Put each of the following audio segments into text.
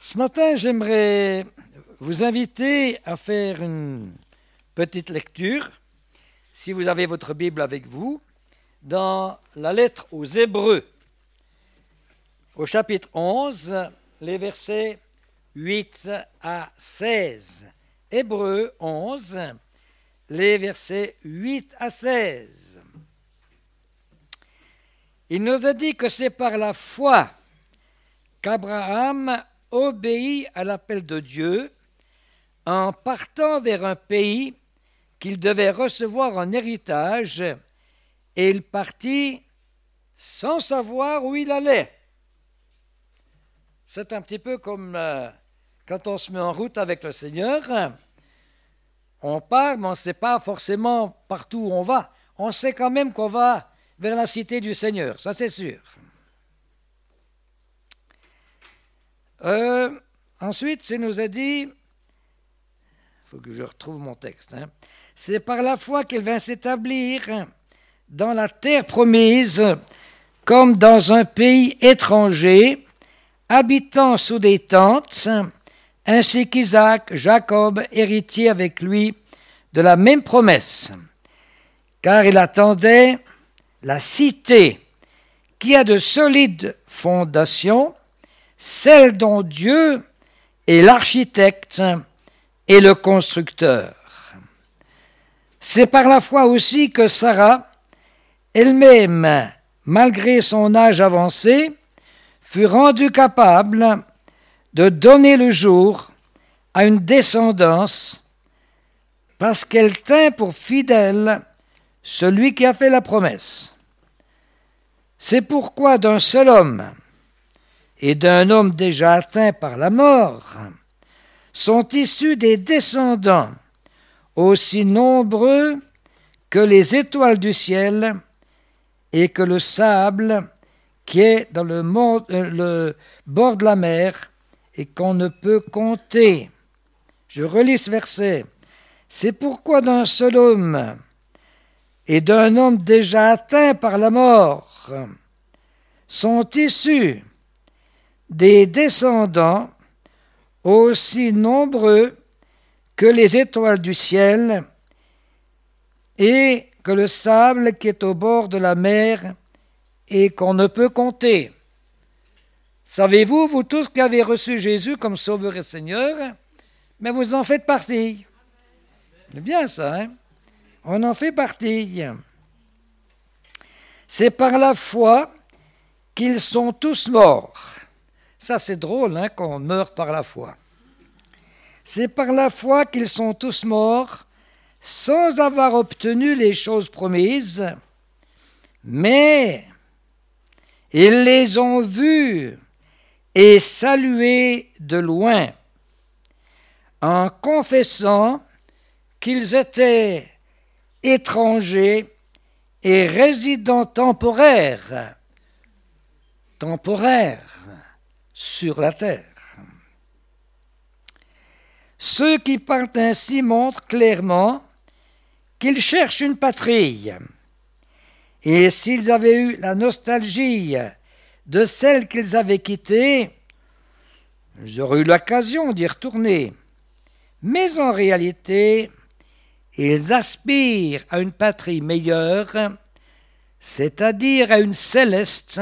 Ce matin, j'aimerais vous inviter à faire une petite lecture, si vous avez votre Bible avec vous, dans la lettre aux Hébreux, au chapitre 11, les versets 8 à 16. Hébreux 11, les versets 8 à 16. Il nous a dit que c'est par la foi qu'Abraham obéit à l'appel de Dieu en partant vers un pays qu'il devait recevoir en héritage, et il partit sans savoir où il allait. C'est un petit peu comme quand on se met en route avec le Seigneur. On part, mais on ne sait pas forcément partout où on va. On sait quand même qu'on va vers la cité du Seigneur, ça c'est sûr. Ensuite, il nous a dit, il faut que je retrouve mon texte, c'est par la foi qu'il vint s'établir dans la terre promise, comme dans un pays étranger, habitant sous des tentes, ainsi qu'Isaac, Jacob, héritier avec lui de la même promesse, car il attendait la cité qui a de solides fondations, celle dont Dieu est l'architecte et le constructeur. C'est par la foi aussi que Sarah, elle-même, malgré son âge avancé, fut rendue capable de donner le jour à une descendance parce qu'elle tint pour fidèle celui qui a fait la promesse. C'est pourquoi d'un seul homme et d'un homme déjà atteint par la mort sont issus des descendants aussi nombreux que les étoiles du ciel et que le sable qui est dans le bord de la mer et qu'on ne peut compter. Je relis ce verset. C'est pourquoi d'un seul homme et d'un homme déjà atteint par la mort sont issus des descendants aussi nombreux que les étoiles du ciel et que le sable qui est au bord de la mer et qu'on ne peut compter. Savez-vous, vous tous qui avez reçu Jésus comme Sauveur et Seigneur, mais vous en faites partie. C'est bien ça, On en fait partie. C'est par la foi qu'ils sont tous morts. Ça, c'est drôle, qu'on meurt par la foi. C'est par la foi qu'ils sont tous morts, sans avoir obtenu les choses promises, mais ils les ont vus et salués de loin, en confessant qu'ils étaient étrangers et résidents temporaires sur la terre. Ceux qui parlent ainsi montrent clairement qu'ils cherchent une patrie. Et s'ils avaient eu la nostalgie de celle qu'ils avaient quittée, ils auraient eu l'occasion d'y retourner. Mais en réalité, ils aspirent à une patrie meilleure, c'est-à-dire à une céleste.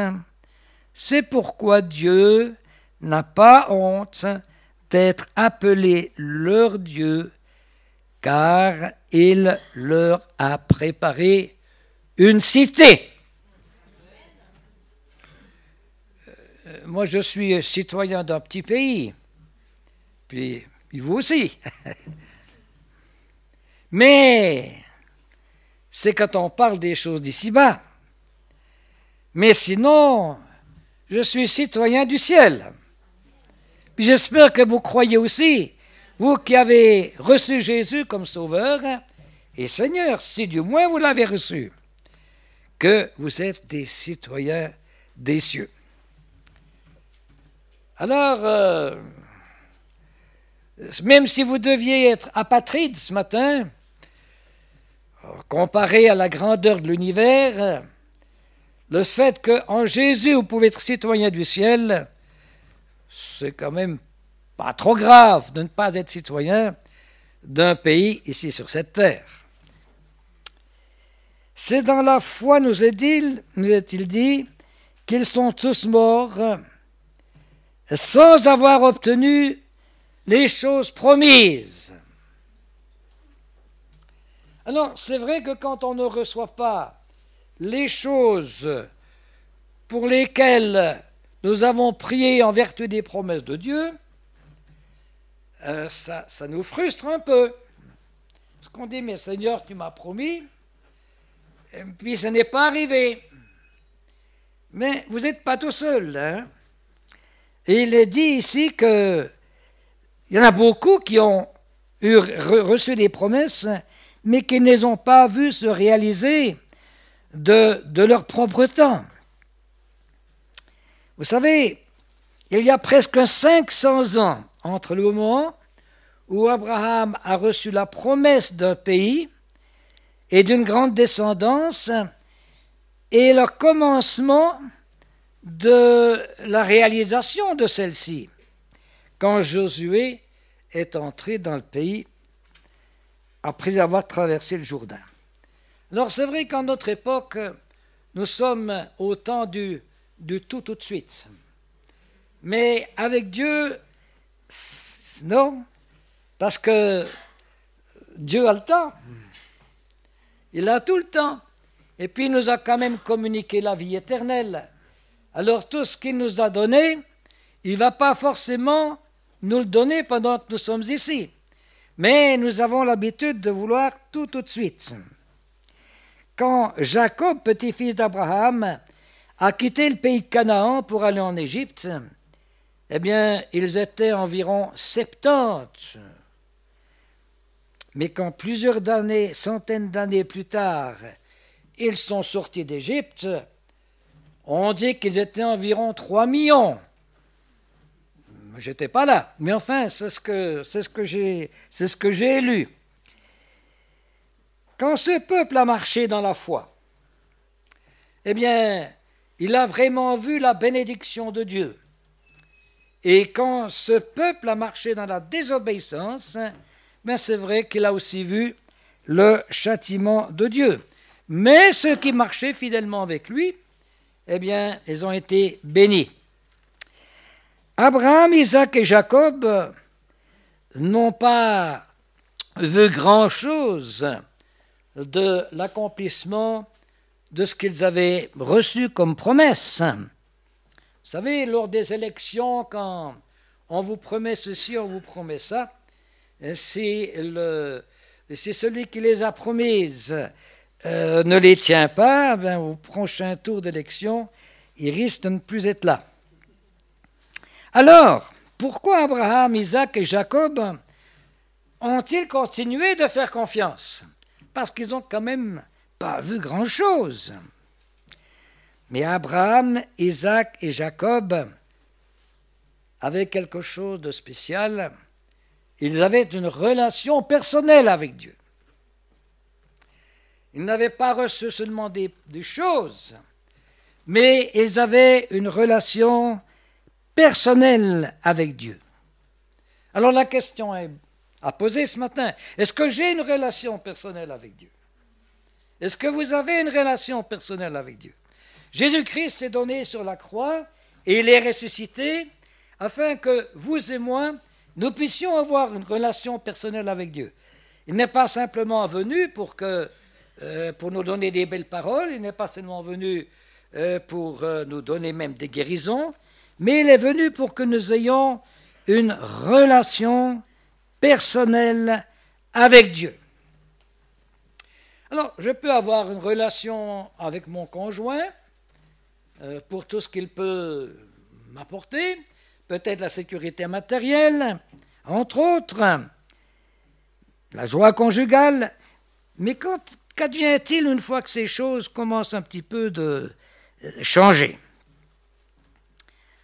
C'est pourquoi Dieu n'a pas honte d'être appelé leur Dieu, car il leur a préparé une cité. Moi, je suis citoyen d'un petit pays, puis vous aussi. Mais c'est quand on parle des choses d'ici-bas. Mais sinon, je suis citoyen du ciel. Puis j'espère que vous croyez aussi, vous qui avez reçu Jésus comme Sauveur et Seigneur, si du moins vous l'avez reçu, que vous êtes des citoyens des cieux. Alors, même si vous deviez être apatride ce matin, comparé à la grandeur de l'univers, le fait qu'en Jésus, vous pouvez être citoyen du ciel, c'est quand même pas trop grave de ne pas être citoyen d'un pays ici sur cette terre. C'est dans la foi, nous est-il dit, qu'ils sont tous morts sans avoir obtenu les choses promises. Alors, c'est vrai que quand on ne reçoit pas les choses pour lesquelles nous avons prié en vertu des promesses de Dieu, ça nous frustre un peu. Parce qu'on dit, mais Seigneur, tu m'as promis, et puis ce n'est pas arrivé. Mais vous n'êtes pas tout seul. Hein? Et il est dit ici qu'il y en a beaucoup qui ont reçu des promesses, mais qui ne les ont pas vues se réaliser de leur propre temps. Vous savez, il y a presque 500 ans entre le moment où Abraham a reçu la promesse d'un pays et d'une grande descendance et le commencement de la réalisation de celle-ci, quand Josué est entré dans le pays après avoir traversé le Jourdain. Alors c'est vrai qu'en notre époque, nous sommes au temps du tout de suite. Mais avec Dieu, non, parce que Dieu a le temps. Il a tout le temps. Et puis il nous a quand même communiqué la vie éternelle. Alors tout ce qu'il nous a donné, il ne va pas forcément nous le donner pendant que nous sommes ici. Mais nous avons l'habitude de vouloir tout de suite. Quand Jacob, petit-fils d'Abraham, a quitté le pays de Canaan pour aller en Égypte, eh bien, ils étaient environ 70. Mais quand plusieurs centaines d'années plus tard, ils sont sortis d'Égypte, on dit qu'ils étaient environ 3 millions. Je n'étais pas là, mais enfin, c'est ce que j'ai lu. Quand ce peuple a marché dans la foi, eh bien, il a vraiment vu la bénédiction de Dieu. Et quand ce peuple a marché dans la désobéissance, ben c'est vrai qu'il a aussi vu le châtiment de Dieu. Mais ceux qui marchaient fidèlement avec lui, eh bien, ils ont été bénis. Abraham, Isaac et Jacob n'ont pas vu grand-chose de l'accomplissement de ce qu'ils avaient reçu comme promesse. Vous savez, lors des élections, quand on vous promet ceci, on vous promet ça, si celui qui les a promises ne les tient pas, ben, au prochain tour d'élection, il risque de ne plus être là. Alors, pourquoi Abraham, Isaac et Jacob ont-ils continué de faire confiance? Parce qu'ils n'ont quand même pas vu grand-chose. Mais Abraham, Isaac et Jacob avaient quelque chose de spécial. Ils avaient une relation personnelle avec Dieu. Ils n'avaient pas reçu seulement des choses, mais ils avaient une relation personnelle avec Dieu. Alors la question est à poser ce matin. Est-ce que j'ai une relation personnelle avec Dieu? Est-ce que vous avez une relation personnelle avec Dieu? Jésus-Christ s'est donné sur la croix et il est ressuscité afin que vous et moi, nous puissions avoir une relation personnelle avec Dieu. Il n'est pas simplement venu pour nous donner des belles paroles, il n'est pas seulement venu pour nous donner même des guérisons, mais il est venu pour que nous ayons une relation personnelle avec Dieu. Alors, je peux avoir une relation avec mon conjoint pour tout ce qu'il peut m'apporter, peut-être la sécurité matérielle, entre autres, la joie conjugale, mais qu'advient-il une fois que ces choses commencent un petit peu de changer?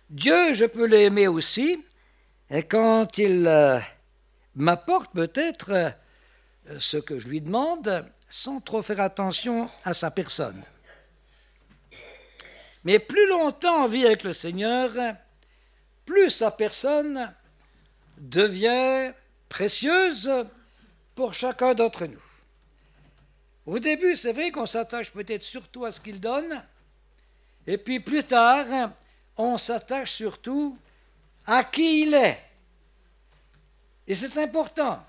Dieu, je peux l'aimer aussi, et quand il m'apporte peut-être ce que je lui demande, sans trop faire attention à sa personne. Mais plus longtemps on vit avec le Seigneur, plus sa personne devient précieuse pour chacun d'entre nous. Au début, c'est vrai qu'on s'attache peut-être surtout à ce qu'il donne, et puis plus tard, on s'attache surtout à qui il est. Et c'est important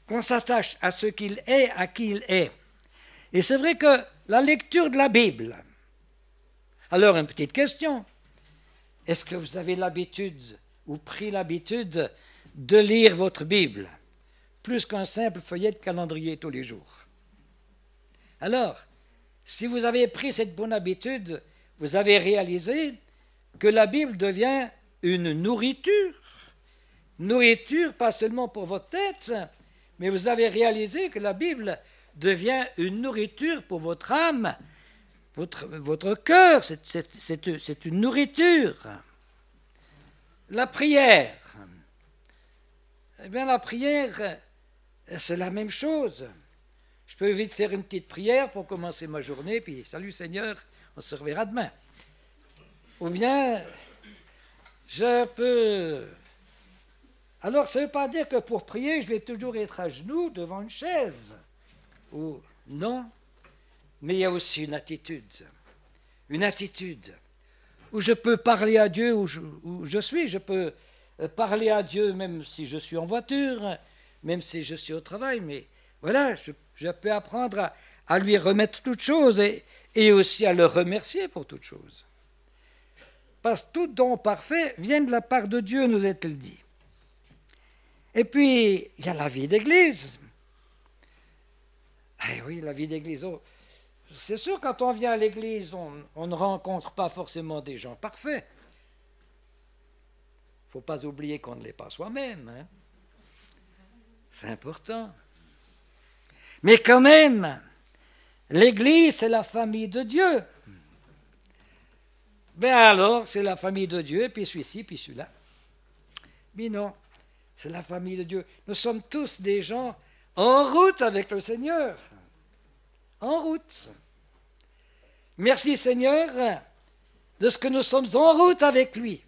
qu'on s'attache à ce qu'il est, à qui il est. Et c'est vrai que la lecture de la Bible. Alors, une petite question. Est-ce que vous avez l'habitude ou pris l'habitude de lire votre Bible plus qu'un simple feuillet de calendrier tous les jours? Alors, si vous avez pris cette bonne habitude, vous avez réalisé que la Bible devient une nourriture. Nourriture, pas seulement pour votre tête, mais vous avez réalisé que la Bible devient une nourriture pour votre âme, votre cœur, c'est une nourriture. La prière. Eh bien, la prière, c'est la même chose. Je peux vite faire une petite prière pour commencer ma journée, puis salut Seigneur, on se reverra demain. Ou bien, je peux... Alors, ça ne veut pas dire que pour prier, je vais toujours être à genoux devant une chaise. Ou non, mais il y a aussi une attitude où je peux parler à Dieu où je suis, je peux parler à Dieu même si je suis en voiture, même si je suis au travail, mais voilà, je peux apprendre à lui remettre toutes choses et aussi à le remercier pour toutes choses. Parce que tout don parfait vient de la part de Dieu, nous est-il dit. Et puis, il y a la vie d'église. Eh oui, la vie d'église. Oh, c'est sûr, quand on vient à l'église, on ne rencontre pas forcément des gens parfaits. Il ne faut pas oublier qu'on ne l'est pas soi-même. Hein. C'est important. Mais quand même, l'église, c'est la famille de Dieu. Ben alors, c'est la famille de Dieu, puis celui-ci, puis celui-là. Mais non, c'est la famille de Dieu. Nous sommes tous des gens en route avec le Seigneur. En route. Merci Seigneur de ce que nous sommes en route avec lui.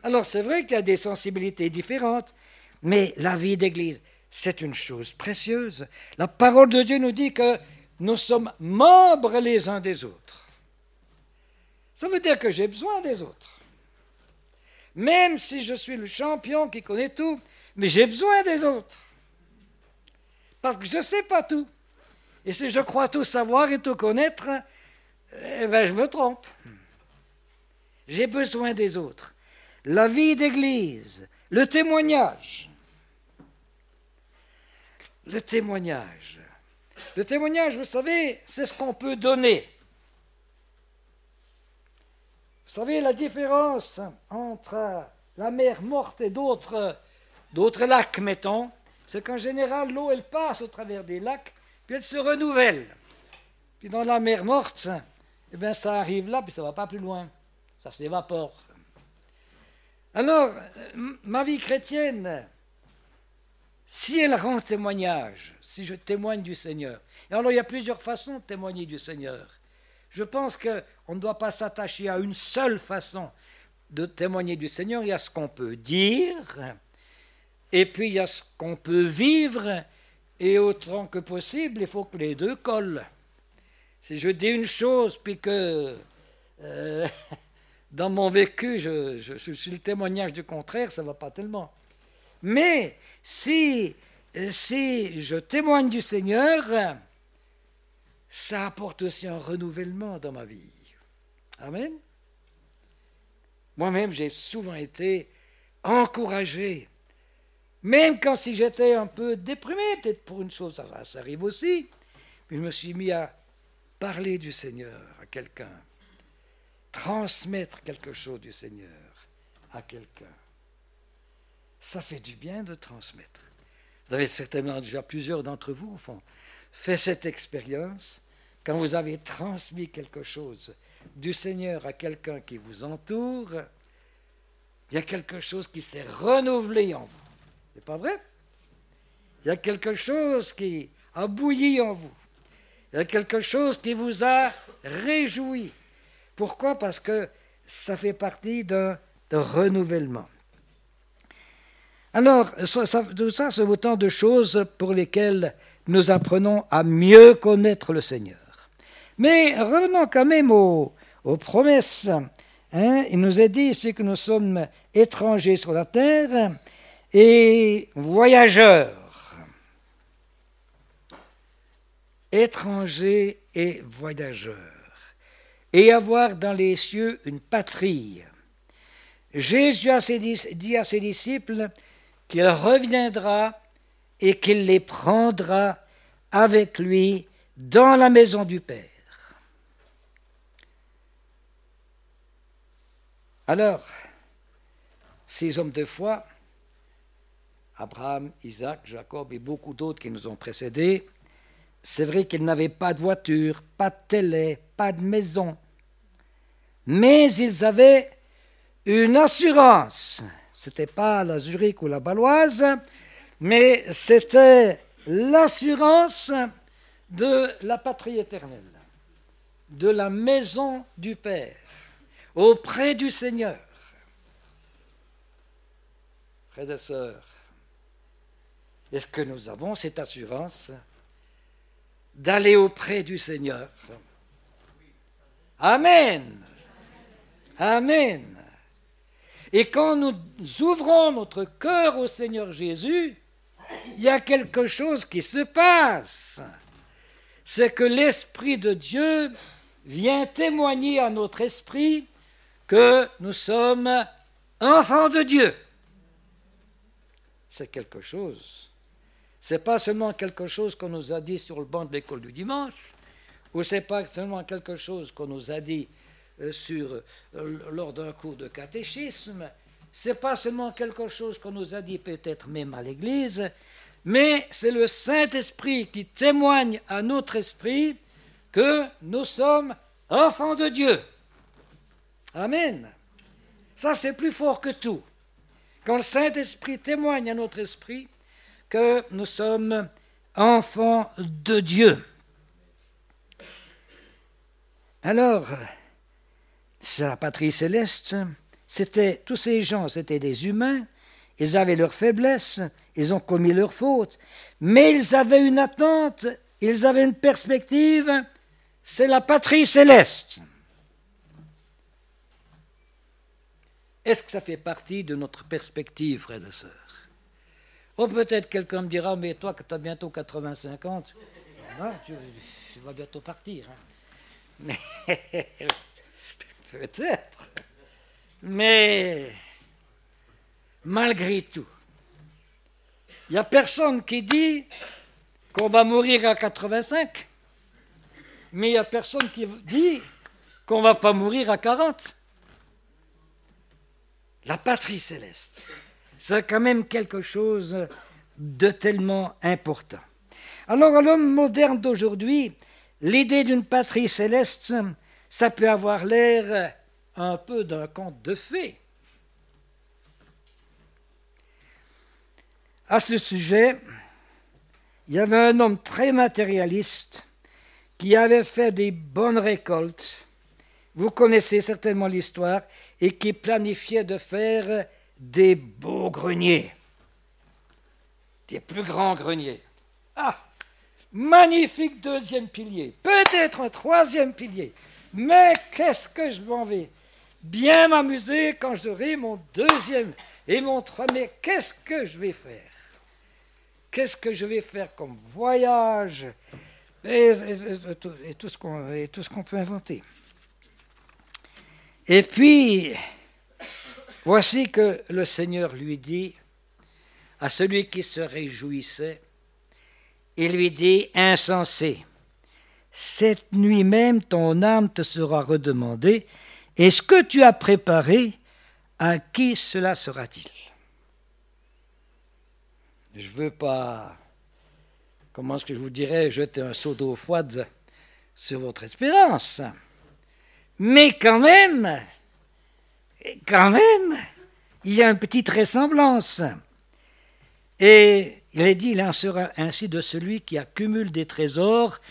Alors c'est vrai qu'il y a des sensibilités différentes, mais la vie d'église, c'est une chose précieuse. La parole de Dieu nous dit que nous sommes membres les uns des autres. Ça veut dire que j'ai besoin des autres. Même si je suis le champion qui connaît tout, mais j'ai besoin des autres. Parce que je ne sais pas tout. Et si je crois tout savoir et tout connaître, eh bien, je me trompe. J'ai besoin des autres. La vie d'église, le témoignage. Le témoignage. Le témoignage, vous savez, c'est ce qu'on peut donner. Vous savez, la différence entre la mer morte et d'autres lacs, mettons, c'est qu'en général, l'eau, elle passe au travers des lacs, puis elle se renouvelle. Puis dans la mer morte, eh bien, ça arrive là, puis ça ne va pas plus loin. Ça s'évapore. Alors, ma vie chrétienne, si elle rend témoignage, si je témoigne du Seigneur, et alors il y a plusieurs façons de témoigner du Seigneur. Je pense qu'on ne doit pas s'attacher à une seule façon de témoigner du Seigneur. Il y a ce qu'on peut dire, et puis il y a ce qu'on peut vivre, et autant que possible, il faut que les deux collent. Si je dis une chose, puis que dans mon vécu, je suis le témoignage du contraire, ça ne va pas tellement. Mais si je témoigne du Seigneur, ça apporte aussi un renouvellement dans ma vie. Amen. Moi-même, j'ai souvent été encouragé. Même quand si j'étais un peu déprimé, peut-être pour une chose, ça arrive aussi. Puis je me suis mis à parler du Seigneur à quelqu'un. Transmettre quelque chose du Seigneur à quelqu'un. Ça fait du bien de transmettre. Vous avez certainement déjà, plusieurs d'entre vous ont fait cette expérience. Quand vous avez transmis quelque chose du Seigneur à quelqu'un qui vous entoure, il y a quelque chose qui s'est renouvelé en vous. C'est pas vrai? Il y a quelque chose qui a bouilli en vous. Il y a quelque chose qui vous a réjoui. Pourquoi? Parce que ça fait partie d'un renouvellement. Alors, tout ça, c'est autant de choses pour lesquelles nous apprenons à mieux connaître le Seigneur. Mais revenons quand même aux promesses. Il nous est dit ici que nous sommes étrangers sur la terre et voyageurs. Étrangers et voyageurs. Et avoir dans les cieux une patrie. Jésus dit à ses disciples qu'il reviendra et qu'il les prendra avec lui dans la maison du Père. Alors, ces hommes de foi, Abraham, Isaac, Jacob et beaucoup d'autres qui nous ont précédés, c'est vrai qu'ils n'avaient pas de voiture, pas de télé, pas de maison, mais ils avaient une assurance. Ce n'était pas la Zurich ou la Baloise, mais c'était l'assurance de la patrie éternelle, de la maison du Père, auprès du Seigneur. Frères et sœurs, est-ce que nous avons cette assurance d'aller auprès du Seigneur? Amen. Amen. Et quand nous ouvrons notre cœur au Seigneur Jésus, il y a quelque chose qui se passe. C'est que l'Esprit de Dieu vient témoigner à notre esprit que nous sommes enfants de Dieu. C'est quelque chose. Ce n'est pas seulement quelque chose qu'on nous a dit sur le banc de l'école du dimanche, ou ce n'est pas seulement quelque chose qu'on nous a dit lors d'un cours de catéchisme, ce n'est pas seulement quelque chose qu'on nous a dit peut-être même à l'église, mais c'est le Saint-Esprit qui témoigne à notre esprit que nous sommes enfants de Dieu. Amen. Ça, c'est plus fort que tout. Quand le Saint-Esprit témoigne à notre esprit que nous sommes enfants de Dieu. Alors, c'est la patrie céleste. Tous ces gens, c'était des humains. Ils avaient leurs faiblesses, ils ont commis leurs fautes, mais ils avaient une attente, ils avaient une perspective, c'est la patrie céleste. Est-ce que ça fait partie de notre perspective, frères et sœurs? Oh, peut-être quelqu'un me dira, mais toi, que tu as bientôt 85 ans, tu vas bientôt partir. Hein. Mais peut-être. Mais malgré tout, il n'y a personne qui dit qu'on va mourir à 85, mais il n'y a personne qui dit qu'on ne va pas mourir à 40. La patrie céleste, c'est quand même quelque chose de tellement important. Alors, à l'homme moderne d'aujourd'hui, l'idée d'une patrie céleste, ça peut avoir l'air un peu d'un conte de fées. À ce sujet, il y avait un homme très matérialiste qui avait fait des bonnes récoltes. Vous connaissez certainement l'histoire, et qui planifiait de faire des beaux greniers, des plus grands greniers. Ah, magnifique deuxième pilier, peut-être un troisième pilier, mais qu'est-ce que je m'en vais bien m'amuser quand j'aurai mon deuxième et mon troisième. Mais qu'est-ce que je vais faire? Qu'est-ce que je vais faire comme voyage et tout ce qu'on peut inventer. Et puis, voici que le Seigneur lui dit à celui qui se réjouissait, il lui dit, insensé, cette nuit même ton âme te sera redemandée, et ce que tu as préparé, à qui cela sera-t-il? Je ne veux pas, comment est-ce que je vous dirais, jeter un seau d'eau froide sur votre espérance. Mais quand même, il y a une petite ressemblance. Et il est dit, il en sera ainsi de celui qui accumule des trésors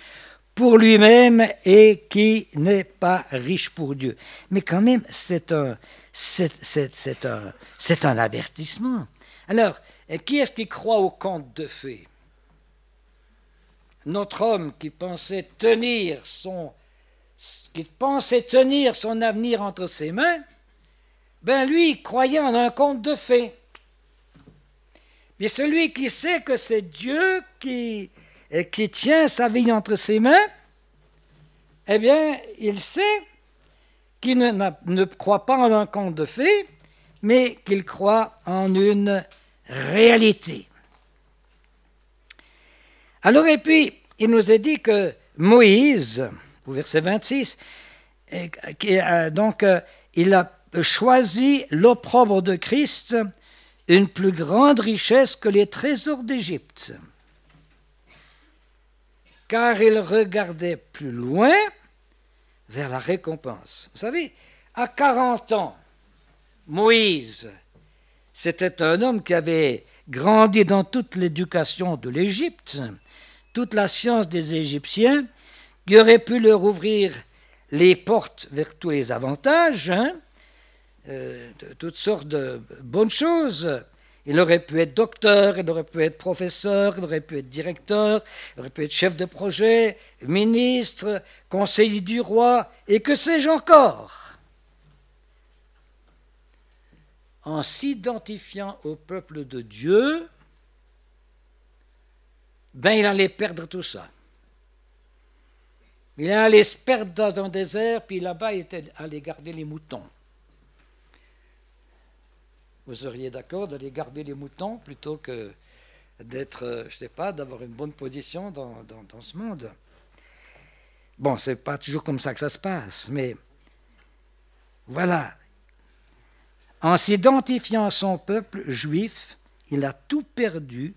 pour lui-même et qui n'est pas riche pour Dieu. Mais quand même, c'est un avertissement. Alors, qui est-ce qui croit au conte de fées? Notre homme qui pensait tenir son avenir entre ses mains, ben lui, il croyait en un conte de fées. Mais celui qui sait que c'est Dieu qui tient sa vie entre ses mains, eh bien, il sait qu'il ne croit pas en un conte de fées, mais qu'il croit en une réalité. Alors, et puis, il nous est dit que Moïse, au verset 26, il a choisi l'opprobre de Christ, une plus grande richesse que les trésors d'Égypte, car il regardait plus loin vers la récompense. Vous savez, à 40 ans, Moïse, c'était un homme qui avait grandi dans toute l'éducation de l'Égypte, toute la science des Égyptiens, qui aurait pu leur ouvrir les portes vers tous les avantages, de toutes sortes de bonnes choses. Il aurait pu être docteur, il aurait pu être professeur, il aurait pu être directeur, il aurait pu être chef de projet, ministre, conseiller du roi, et que sais-je encore. En s'identifiant au peuple de Dieu, ben il allait perdre tout ça. Il allait se perdre dans un désert, puis là-bas, il allait garder les moutons. Vous seriez d'accord d'aller garder les moutons plutôt que d'être, je ne sais pas, d'avoir une bonne position dans ce monde. Bon, ce n'est pas toujours comme ça que ça se passe, mais voilà. En s'identifiant à son peuple juif, il a tout perdu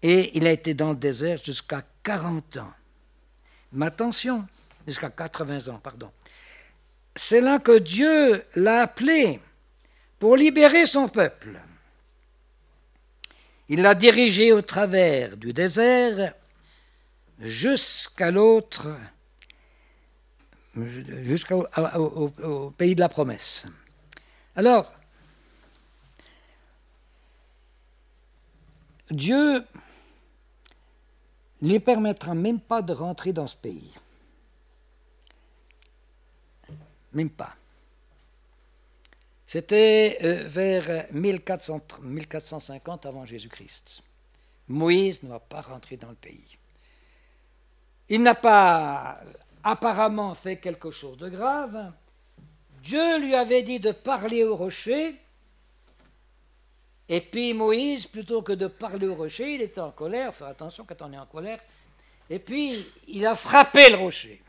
et il a été dans le désert jusqu'à 40 ans. Mais attention, jusqu'à 80 ans, pardon. C'est là que Dieu l'a appelé pour libérer son peuple. Il l'a dirigé au travers du désert jusqu'à l'autre, jusqu'au pays de la promesse. Alors, Dieu ne lui permettra même pas de rentrer dans ce pays. Même pas. C'était vers 1450 avant Jésus-Christ. Moïse ne va pas rentrer dans le pays. Il n'a pas apparemment fait quelque chose de grave. Dieu lui avait dit de parler au rocher, et puis Moïse, plutôt que de parler au rocher, il était en colère, faire attention quand on est en colère, et puis il a frappé le rocher.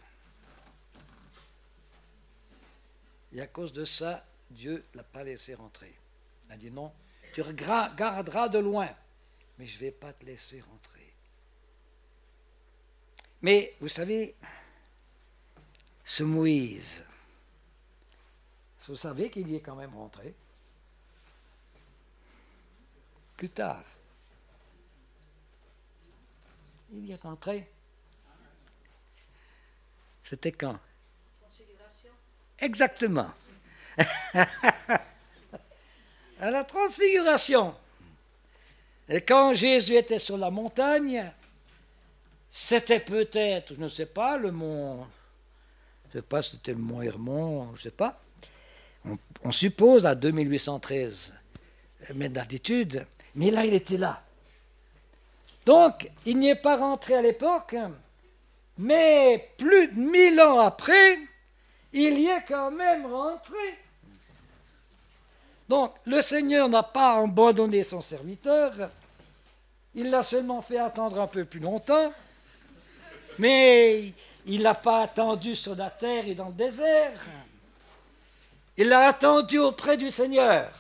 Et à cause de ça, Dieu ne l'a pas laissé rentrer. Il a dit non, tu regarderas de loin, mais je ne vais pas te laisser rentrer. Mais vous savez, ce Moïse, vous savez qu'il y est quand même rentré. Plus tard. Il y est rentré. C'était quand? Transfiguration. Exactement. À la transfiguration. Et quand Jésus était sur la montagne, c'était peut-être, je ne sais pas, le mont, je ne sais pas si c'était le mont Hermon, je ne sais pas. On suppose à 2813 mètres d'altitude, mais là, il était là. Donc, il n'y est pas rentré à l'époque, mais plus de 1000 ans après, il y est quand même rentré. Donc, le Seigneur n'a pas abandonné son serviteur, il l'a seulement fait attendre un peu plus longtemps, mais il ne l'a pas attendu sur la terre et dans le désert. Il l'a attendu auprès du Seigneur.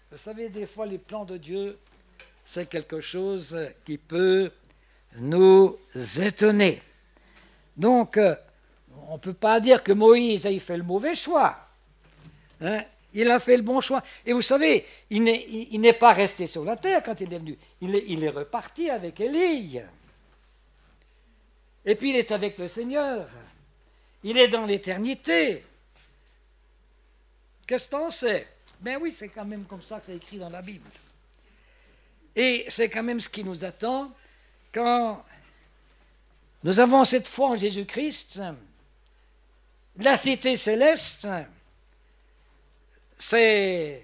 Vous savez, des fois, les plans de Dieu, c'est quelque chose qui peut nous étonner. Donc, on ne peut pas dire que Moïse ait fait le mauvais choix. Hein? Il a fait le bon choix. Et vous savez, il n'est pas resté sur la terre quand il est venu. Il est reparti avec Élie. Et puis, il est avec le Seigneur. Il est dans l'éternité. Qu'est-ce que t'en sais? Ben oui, c'est quand même comme ça que c'est écrit dans la Bible. Et c'est quand même ce qui nous attend quand nous avons cette foi en Jésus-Christ. La cité céleste, c'est...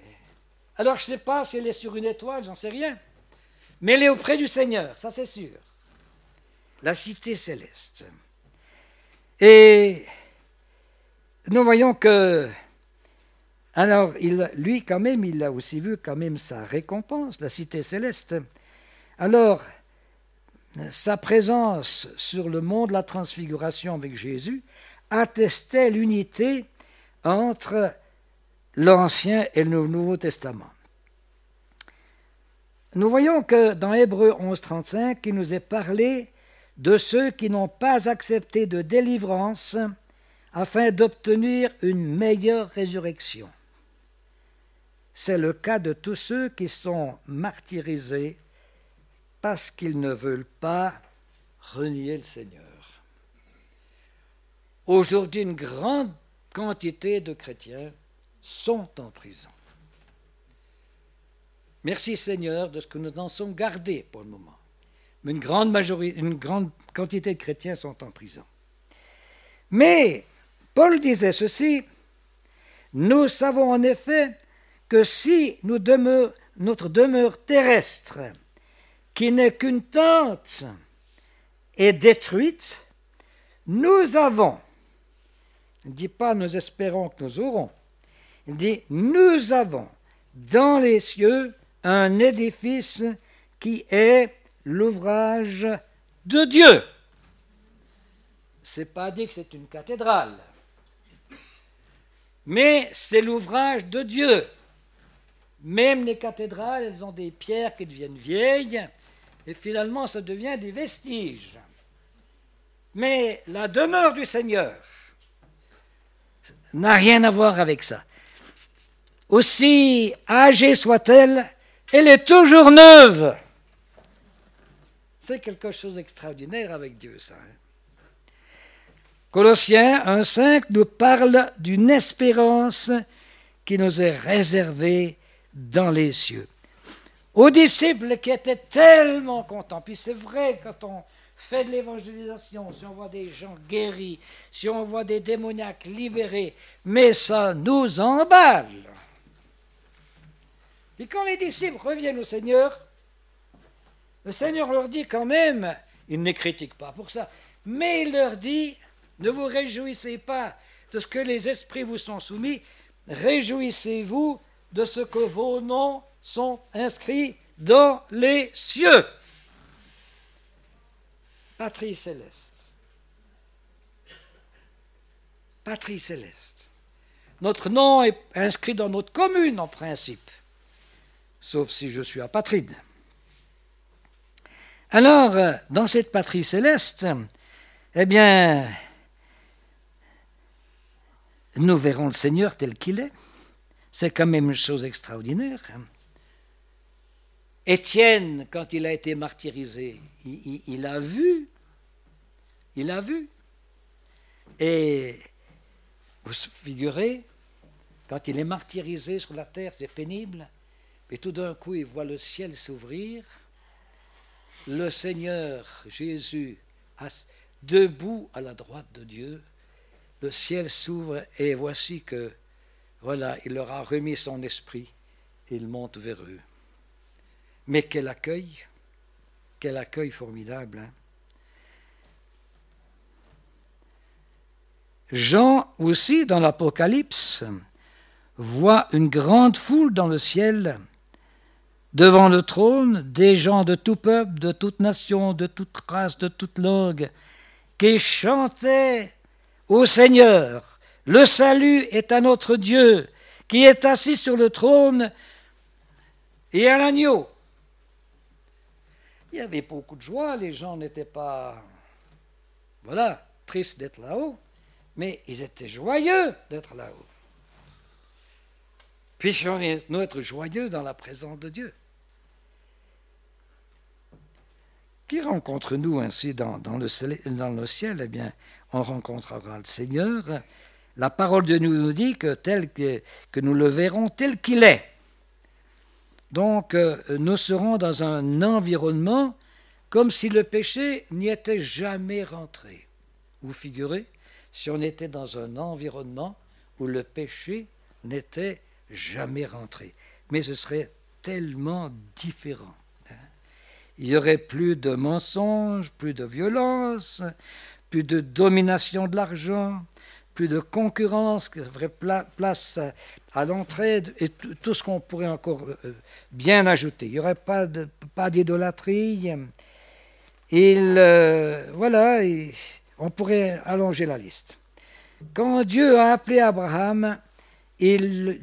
Alors je ne sais pas si elle est sur une étoile, j'en sais rien. Mais elle est auprès du Seigneur, ça c'est sûr. La cité céleste. Et nous voyons que, alors lui quand même, il a aussi vu quand même sa récompense, la cité céleste. Alors, sa présence sur le mont de la transfiguration avec Jésus attestait l'unité entre l'Ancien et le Nouveau Testament. Nous voyons que dans Hébreux 11.35, il nous est parlé de ceux qui n'ont pas accepté de délivrance afin d'obtenir une meilleure résurrection. C'est le cas de tous ceux qui sont martyrisés parce qu'ils ne veulent pas renier le Seigneur. Aujourd'hui, une grande quantité de chrétiens sont en prison. Merci Seigneur de ce que nous en sommes gardés pour le moment. Mais une grande quantité de chrétiens sont en prison. Mais Paul disait ceci, nous savons en effet que si notre demeure terrestre, qui n'est qu'une tente, est détruite, nous avons, il ne dit pas nous espérons que nous aurons, il dit nous avons dans les cieux un édifice qui est l'ouvrage de Dieu. Ce n'est pas dit que c'est une cathédrale, mais c'est l'ouvrage de Dieu. Même les cathédrales, elles ont des pierres qui deviennent vieilles, et finalement ça devient des vestiges. Mais la demeure du Seigneur n'a rien à voir avec ça. Aussi âgée soit-elle, elle est toujours neuve. C'est quelque chose d'extraordinaire avec Dieu, ça. Colossiens 1.5 nous parle d'une espérance qui nous est réservée dans les cieux. Aux disciples qui étaient tellement contents, puis c'est vrai, quand on fait de l'évangélisation, si on voit des gens guéris, si on voit des démoniaques libérés, mais ça nous emballe. Et quand les disciples reviennent au Seigneur, le Seigneur leur dit quand même, il ne les critique pas pour ça, mais il leur dit, ne vous réjouissez pas de ce que les esprits vous sont soumis, réjouissez-vous de ce que vos noms sont inscrits dans les cieux. Patrie céleste. Patrie céleste. Notre nom est inscrit dans notre commune en principe, sauf si je suis apatride. Alors, dans cette patrie céleste, eh bien, nous verrons le Seigneur tel qu'il est. C'est quand même une chose extraordinaire. Étienne, quand il a été martyrisé, il a vu. Il a vu. Et vous figurez, quand il est martyrisé sur la terre, c'est pénible, mais tout d'un coup, il voit le ciel s'ouvrir, le Seigneur Jésus debout à la droite de Dieu, le ciel s'ouvre et voici que, voilà, il leur a remis son esprit et il monte vers eux. Mais quel accueil formidable. Hein? Jean aussi, dans l'Apocalypse, voit une grande foule dans le ciel, devant le trône, des gens de tout peuple, de toute nation, de toute race, de toute langue, qui chantaient au Seigneur, le salut est à notre Dieu, qui est assis sur le trône et à l'agneau. Il y avait beaucoup de joie, les gens n'étaient pas, tristes d'être là-haut, mais ils étaient joyeux d'être là-haut. Puissions-nous être joyeux dans la présence de Dieu. Qui rencontre-nous ainsi dans le ciel? Eh bien, on rencontrera le Seigneur, la parole de Dieu nous dit que nous le verrons tel qu'il est. Donc, nous serons dans un environnement comme si le péché n'y était jamais rentré. Vous figurez, si on était dans un environnement où le péché n'était jamais rentré. Mais ce serait tellement différent. Il n'y aurait plus de mensonges, plus de violence, plus de domination de l'argent, plus de concurrence qui ferait place à l'entraide et tout ce qu'on pourrait encore bien ajouter. Il n'y aurait pas d'idolâtrie. Voilà, on pourrait allonger la liste. Quand Dieu a appelé Abraham, il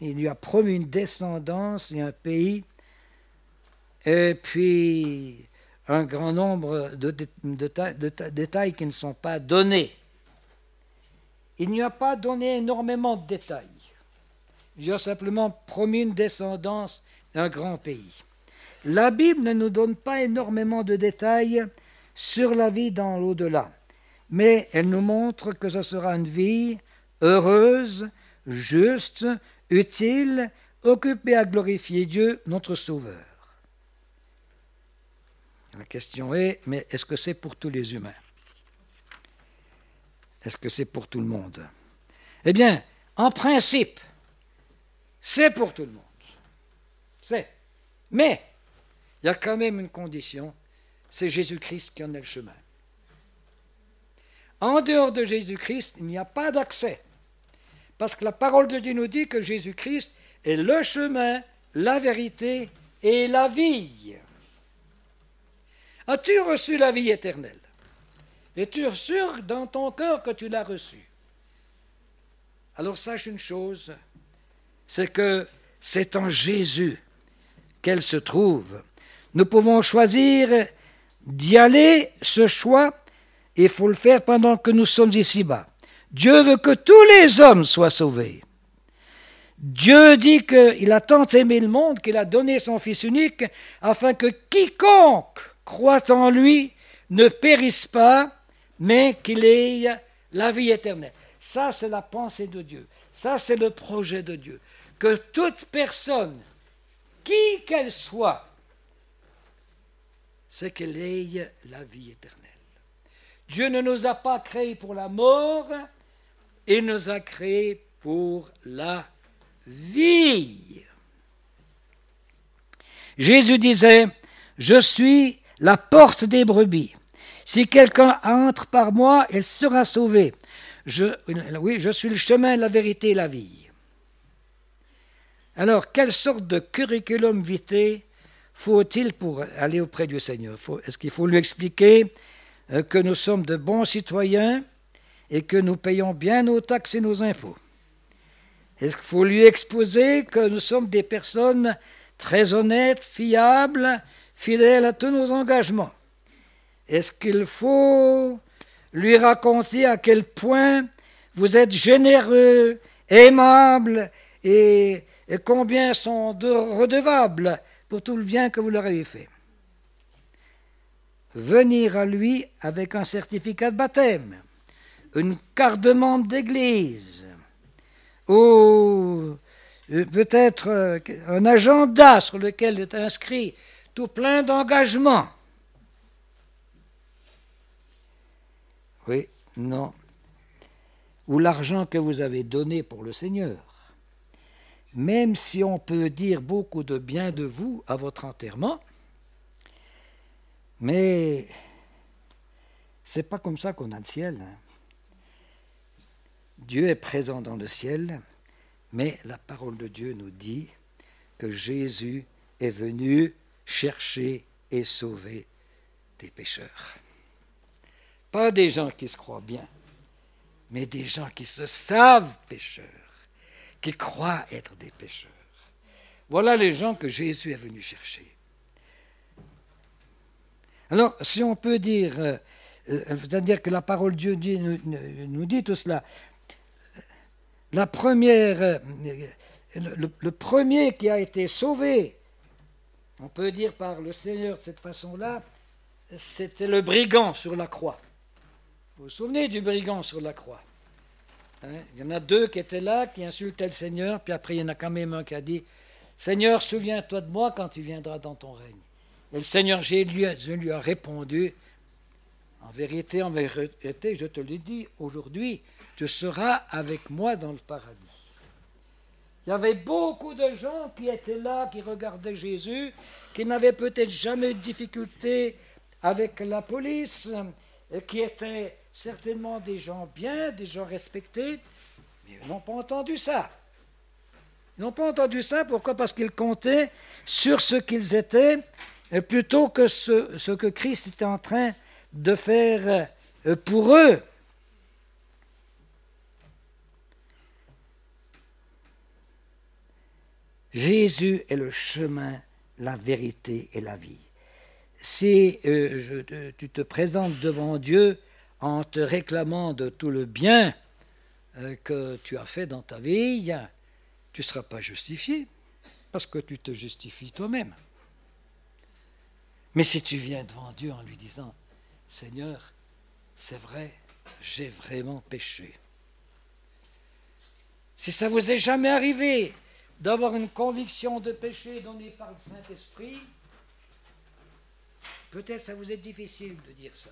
lui a promis une descendance et un pays, et puis un grand nombre de détails qui ne sont pas donnés. Il n'y a pas donné énormément de détails. Il lui a simplement promis une descendance et un grand pays. La Bible ne nous donne pas énormément de détails sur la vie dans l'au-delà, mais elle nous montre que ce sera une vie heureuse, juste, utile, occupée à glorifier Dieu, notre Sauveur. La question est, mais est-ce que c'est pour tous les humains? Est-ce que c'est pour tout le monde? Eh bien, en principe, c'est pour tout le monde. Mais, il y a quand même une condition, c'est Jésus-Christ qui en est le chemin. En dehors de Jésus-Christ, il n'y a pas d'accès. Parce que la parole de Dieu nous dit que Jésus-Christ est le chemin, la vérité et la vie. As-tu reçu la vie éternelle? Es-tu sûr dans ton cœur que tu l'as reçue? Alors sache une chose, c'est que c'est en Jésus qu'elle se trouve. Nous pouvons choisir d'y aller, ce choix, et il faut le faire pendant que nous sommes ici-bas. Dieu veut que tous les hommes soient sauvés. Dieu dit qu'il a tant aimé le monde qu'il a donné son Fils unique afin que quiconque croit en lui ne périsse pas, mais qu'il ait la vie éternelle. Ça, c'est la pensée de Dieu. Ça, c'est le projet de Dieu. Que toute personne, qui qu'elle soit, c'est qu'elle ait la vie éternelle. Dieu ne nous a pas créés pour la mort, il nous a créés pour la vie. Jésus disait, « Je suis la porte des brebis. Si quelqu'un entre par moi, il sera sauvé. Je suis le chemin, la vérité et la vie. » Alors, quelle sorte de curriculum vitae faut-il pour aller auprès du Seigneur? Est-ce qu'il faut lui expliquer que nous sommes de bons citoyens et que nous payons bien nos taxes et nos impôts? Est-ce qu'il faut lui exposer que nous sommes des personnes très honnêtes, fiables, fidèles à tous nos engagements? Est-ce qu'il faut lui raconter à quel point vous êtes généreux, aimables et combien sont redevables pour tout le bien que vous leur avez fait? Venir à lui avec un certificat de baptême, une carte de membre d'église, ou peut-être un agenda sur lequel est inscrit tout plein d'engagements. Oui, non. Ou l'argent que vous avez donné pour le Seigneur. Même si on peut dire beaucoup de bien de vous à votre enterrement, mais c'est pas comme ça qu'on a le ciel. Dieu est présent dans le ciel, mais la parole de Dieu nous dit que Jésus est venu chercher et sauver des pécheurs. Pas des gens qui se croient bien, mais des gens qui se savent pécheurs, qui croient être des pécheurs. Voilà les gens que Jésus est venu chercher. Alors, si on peut dire, c'est-à-dire que la parole de Dieu nous dit tout cela, le premier qui a été sauvé, on peut dire par le Seigneur de cette façon-là, c'était le brigand sur la croix. Vous vous souvenez du brigand sur la croix? Il y en a deux qui étaient là, qui insultaient le Seigneur, puis après il y en a quand même un qui a dit « Seigneur, souviens-toi de moi quand tu viendras dans ton règne. » Et le Seigneur Jésus lui a répondu « En vérité, je te le dis, aujourd'hui, tu seras avec moi dans le paradis. » Il y avait beaucoup de gens qui étaient là, qui regardaient Jésus, qui n'avaient peut-être jamais eu de difficulté avec la police, qui étaient certainement des gens bien, des gens respectés, mais ils n'ont pas entendu ça. Ils n'ont pas entendu ça, pourquoi? Parce qu'ils comptaient sur ce qu'ils étaient, plutôt que ce que Christ était en train de faire pour eux. Jésus est le chemin, la vérité et la vie. Si tu te présentes devant Dieu en te réclamant de tout le bien que tu as fait dans ta vie, tu ne seras pas justifié, parce que tu te justifies toi-même. Mais si tu viens devant Dieu en lui disant « Seigneur, c'est vrai, j'ai vraiment péché. » Si ça vous est jamais arrivé d'avoir une conviction de péché donnée par le Saint-Esprit, peut-être ça vous est difficile de dire ça.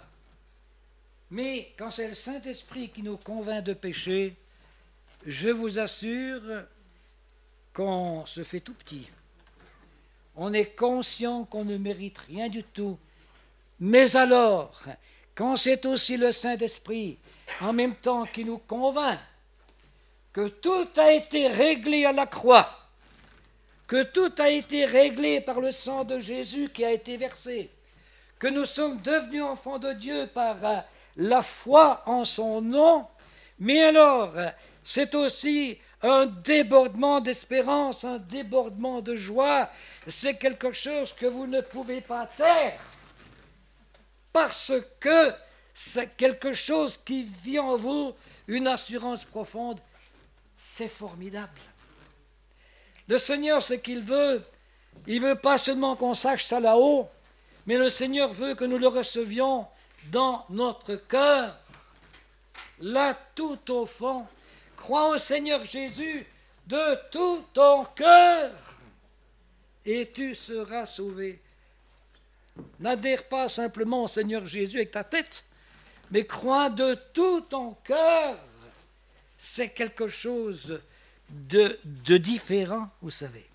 Mais quand c'est le Saint-Esprit qui nous convainc de péché, je vous assure qu'on se fait tout petit. On est conscient qu'on ne mérite rien du tout. Mais alors, quand c'est aussi le Saint-Esprit, en même temps qui nous convainc que tout a été réglé à la croix, que tout a été réglé par le sang de Jésus qui a été versé, que nous sommes devenus enfants de Dieu par la foi en son nom, mais alors c'est aussi un débordement d'espérance, un débordement de joie, c'est quelque chose que vous ne pouvez pas taire, parce que c'est quelque chose qui vit en vous, une assurance profonde, c'est formidable. Le Seigneur, ce qu'il veut, il ne veut pas seulement qu'on sache ça là-haut, mais le Seigneur veut que nous le recevions dans notre cœur, là tout au fond. Crois au Seigneur Jésus de tout ton cœur et tu seras sauvé. N'adhère pas simplement au Seigneur Jésus avec ta tête, mais crois de tout ton cœur. C'est quelque chose de différent, vous savez.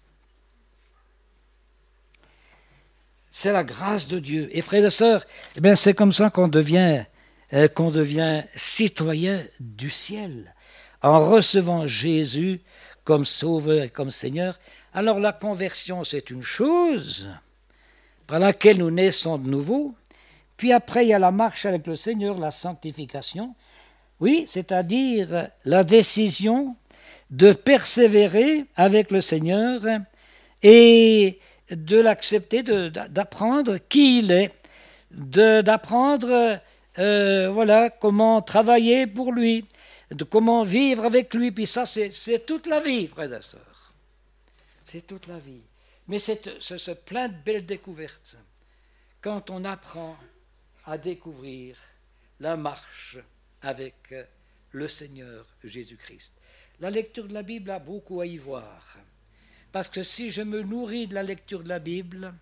C'est la grâce de Dieu. Et frères et sœurs, eh bien, c'est comme ça qu'on devient citoyen du ciel, en recevant Jésus comme Sauveur et comme Seigneur. Alors la conversion, c'est une chose par laquelle nous naissons de nouveau. Puis après, il y a la marche avec le Seigneur, la sanctification. Oui, c'est-à-dire la décision de persévérer avec le Seigneur et de l'accepter, d'apprendre qui il est, d'apprendre voilà, comment travailler pour lui, de comment vivre avec lui. Puis ça, c'est toute la vie, frères et sœurs. C'est toute la vie. Mais c'est plein de belles découvertes quand on apprend à découvrir la marche avec le Seigneur Jésus-Christ. La lecture de la Bible a beaucoup à y voir. Parce que si je me nourris de la lecture de la Bible,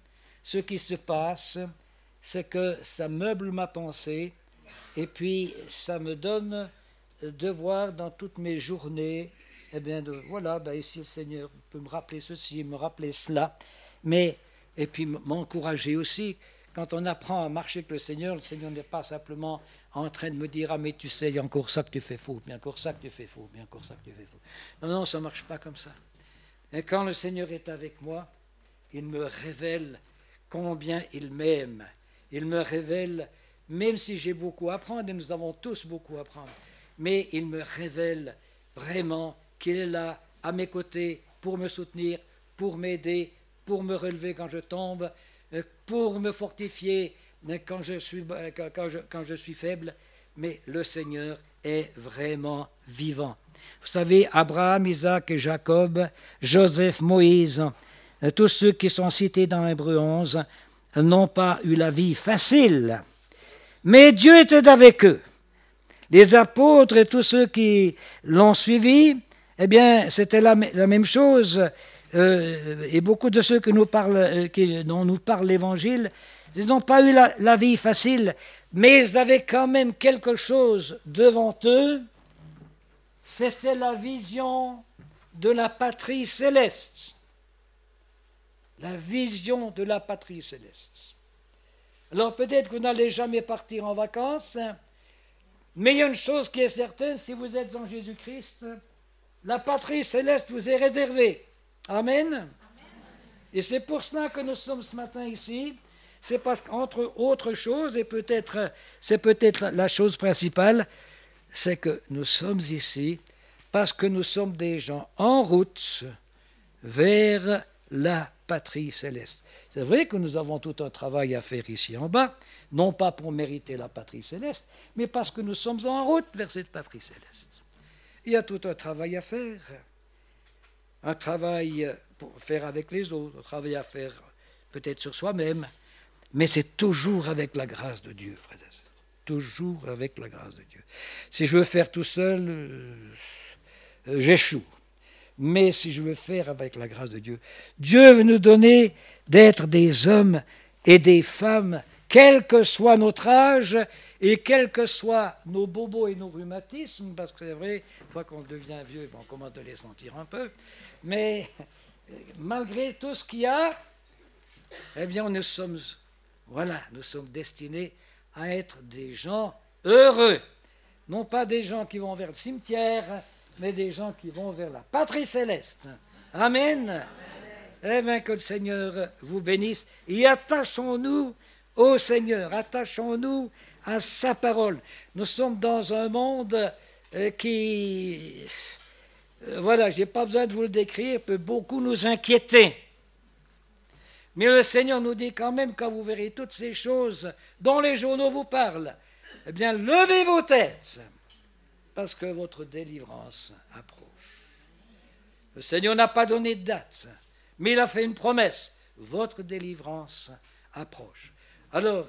ce qui se passe, c'est que ça meuble ma pensée et puis ça me donne de voir dans toutes mes journées, eh bien, voilà, ici le Seigneur peut me rappeler ceci, me rappeler cela, mais, et puis m'encourager aussi. Quand on apprend à marcher avec le Seigneur n'est pas simplement en train de me dire « Ah, mais tu sais, il y a encore ça que tu fais faux, bien encore ça que tu fais faux, bien encore ça que tu fais faux. » Non, ça ne marche pas comme ça. Et quand le Seigneur est avec moi, il me révèle combien il m'aime. Il me révèle, même si j'ai beaucoup à apprendre, et nous avons tous beaucoup à apprendre, mais il me révèle vraiment qu'il est là, à mes côtés, pour me soutenir, pour m'aider, pour me relever quand je tombe, pour me fortifier quand je suis faible. Mais le Seigneur est vraiment vivant. Vous savez, Abraham, Isaac et Jacob, Joseph, Moïse, tous ceux qui sont cités dans Hébreux 11, n'ont pas eu la vie facile. Mais Dieu était avec eux. Les apôtres et tous ceux qui l'ont suivi, eh bien, c'était la même chose. Et beaucoup de ceux dont nous parle l'Évangile, ils n'ont pas eu la vie facile, mais ils avaient quand même quelque chose devant eux. C'était la vision de la patrie céleste. La vision de la patrie céleste. Alors peut-être que vous n'allez jamais partir en vacances, mais il y a une chose qui est certaine, si vous êtes en Jésus-Christ, la patrie céleste vous est réservée. Amen. Amen. Et c'est pour cela que nous sommes ce matin ici. C'est parce qu'entre autres choses, et c'est peut-être la chose principale, c'est que nous sommes ici parce que nous sommes des gens en route vers la patrie céleste. C'est vrai que nous avons tout un travail à faire ici en bas, non pas pour mériter la patrie céleste, mais parce que nous sommes en route vers cette patrie céleste. Il y a tout un travail à faire, un travail pour faire avec les autres, un travail à faire peut-être sur soi-même, mais c'est toujours avec la grâce de Dieu, frères et sœurs. Toujours avec la grâce de Dieu. Si je veux faire tout seul, j'échoue. Mais si je veux faire avec la grâce de Dieu, Dieu veut nous donner d'être des hommes et des femmes, quel que soit notre âge et quels que soient nos bobos et nos rhumatismes, parce que c'est vrai, une fois qu'on devient vieux, on commence de les sentir un peu, mais malgré tout ce qu'il y a, eh bien nous sommes destinés à être des gens heureux. Non pas des gens qui vont vers le cimetière, mais des gens qui vont vers la patrie céleste. Amen. Amen. Eh bien, que le Seigneur vous bénisse. Et attachons-nous au Seigneur, attachons-nous à sa parole. Nous sommes dans un monde qui, je n'ai pas besoin de vous le décrire, peut beaucoup nous inquiéter. Mais le Seigneur nous dit quand même, quand vous verrez toutes ces choses dont les journaux vous parlent, eh bien, levez vos têtes, parce que votre délivrance approche. Le Seigneur n'a pas donné de date, mais il a fait une promesse. Votre délivrance approche. Alors,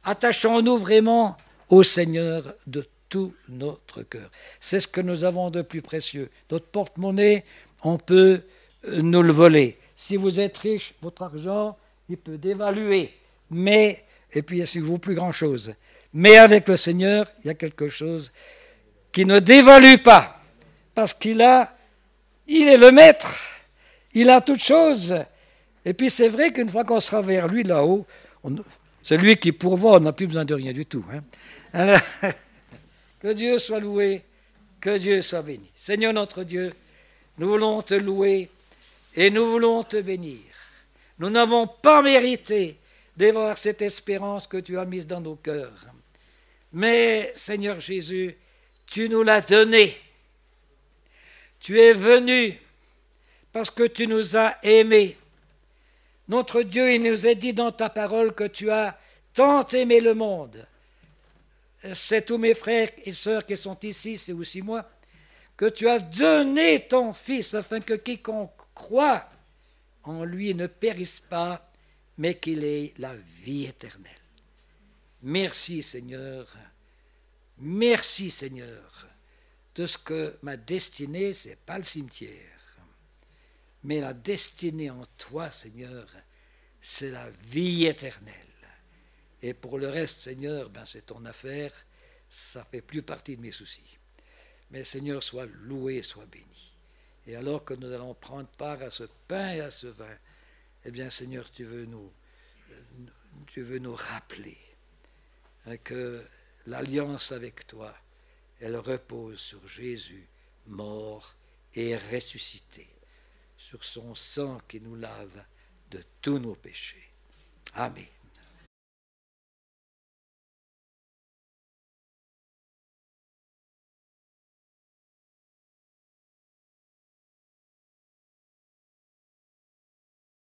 attachons-nous vraiment au Seigneur de tout notre cœur. C'est ce que nous avons de plus précieux. Notre porte-monnaie, on peut nous le voler. Si vous êtes riche, votre argent, il peut dévaluer. Et puis il ne vaut plus grand-chose. Mais avec le Seigneur, il y a quelque chose qui ne dévalue pas. Parce il est le maître. Il a toutes choses. Et puis c'est vrai qu'une fois qu'on sera vers lui là-haut, c'est lui qui pourvoit, on n'a plus besoin de rien du tout. Alors, que Dieu soit loué, que Dieu soit béni. Seigneur notre Dieu, nous voulons te louer et nous voulons te bénir. Nous n'avons pas mérité d'avoir cette espérance que tu as mise dans nos cœurs. Mais, Seigneur Jésus, tu nous l'as donnée. Tu es venu parce que tu nous as aimés. Notre Dieu, il nous est dit dans ta parole que tu as tant aimé le monde. C'est tous mes frères et sœurs qui sont ici, c'est aussi moi, que tu as donné ton Fils afin que quiconque croit en lui ne périsse pas, mais qu'il ait la vie éternelle. Merci Seigneur, de ce que ma destinée, ce n'est pas le cimetière, mais la destinée en toi, Seigneur, c'est la vie éternelle. Et pour le reste, Seigneur, c'est ton affaire, ça ne fait plus partie de mes soucis. Mais Seigneur, sois loué, sois béni. Et alors que nous allons prendre part à ce pain et à ce vin, eh bien Seigneur, tu veux nous rappeler que l'alliance avec toi, elle repose sur Jésus, mort et ressuscité, sur son sang qui nous lave de tous nos péchés. Amen.